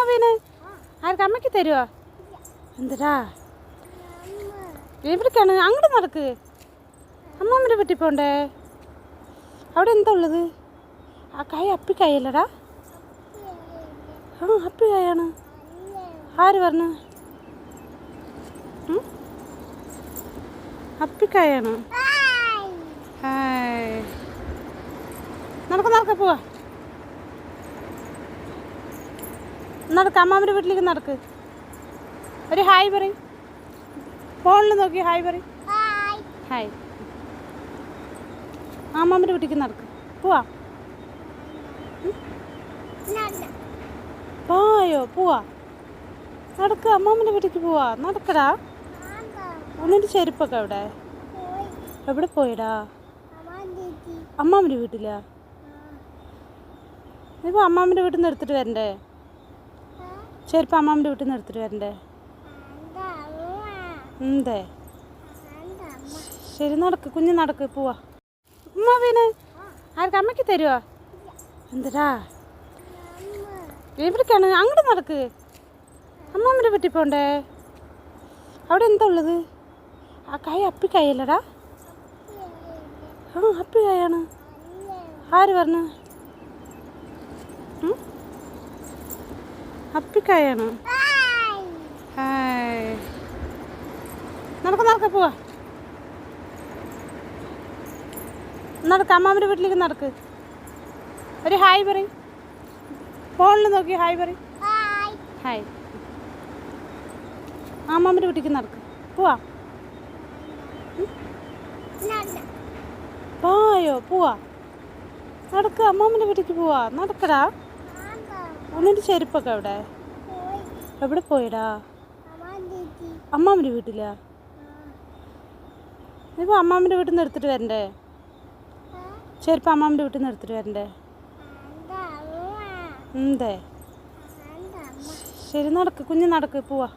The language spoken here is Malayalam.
വീണ് ആർക്ക് അമ്മയ്ക്ക് തരുമോ? എന്തടാ എവിടേക്കാണ്? അങ്ങോട്ട് നടക്ക്. അമ്മമ്മയുടെ വീട്ടിൽ പോണ്ടേ? അവിടെ എന്താ ഉള്ളത്? ആ കായ അപ്പിക്കായല്ലടാ. ആ അപ്പിക്കായാണ്. ആര് പറഞ്ഞു? അപ്പിക്കായാണ്. ഹായ് നടക്ക പോവാ. നടക്ക്, അമ്മാമ്മയുടെ വീട്ടിലേക്ക് നടക്ക്. ഒരു ഹായ് പറയും. ഫോണിൽ നോക്കി ഹായ് പറയും. ഹായ്. അമ്മാമ്മയുടെ വീട്ടിലേക്ക് നടക്ക്. പോവാ. പോയോ? പോവാ. നടക്ക്, അമ്മാമ്മയുടെ വീട്ടിലേക്ക് പോവാ. നടക്കടാ. ഒന്നിൻ്റെ ചെരുപ്പൊക്കെ എവിടെ? എവിടെ പോയടാ? അമ്മാമ്മൻ്റെ വീട്ടിലാ? ഇപ്പോൾ അമ്മാമ്മൻ്റെ വീട്ടിൽ നിന്ന് എടുത്തിട്ട് വരണ്ടേ? ചെരുപ്പ് അമ്മാമ്മൻ്റെ വീട്ടിൽ നിന്ന് എടുത്തിട്ട് വരണ്ടേ? എന്തേ? ശരി നടക്ക്, കുഞ്ഞ് നടക്ക്, പോവാ. ഉമ്മ വീണ് ആർക്ക് അമ്മയ്ക്ക് തരുമോ? എന്തടാ എവിടേക്കാണ്? അങ്ങോട്ട് നടക്ക്. അമ്മാമ്മയുടെ വീട്ടിൽ പോണ്ടേ? അവിടെ എന്താ ഉള്ളത്? ആ കായ അപ്പിക്കായല്ലടാ. ആ അപ്പിക്കായാണ്. ആര് പറഞ്ഞു? അപ്പിക്കായാണ്. ഹായ് നടക്ക പോവാ. നടക്ക്, അമ്മാമ്മയുടെ വീട്ടിലേക്ക് നടക്ക്. ഒരു ഹായ് പറയും. ഫോണിൽ നോക്കി ഹായ് പറയും. ഹായ്. അമ്മാമ്മയുടെ വീട്ടിലേക്ക് നടക്ക്. പോവാ. പോയോ? പോവാ. നടക്ക്, അമ്മാമ്മൻ്റെ വീട്ടിലേക്ക് പോവാ. നടക്കടാ. ഒന്നിൻ്റെ ചെരുപ്പൊക്കെ എവിടെ? എവിടെ പോയടാ? അമ്മാമ്മൻ്റെ വീട്ടിലാ? ഇപ്പോൾ അമ്മാമ്മൻ്റെ വീട്ടിൽ നിന്ന് എടുത്തിട്ട് വരണ്ടേ? ചെരുപ്പ് അമ്മാമ്മൻ്റെ വീട്ടിൽ നിന്ന് എടുത്തിട്ട് വരണ്ടേ? എന്തേ? ശരി നടക്ക്, കുഞ്ഞ് നടക്ക്, പോവാ.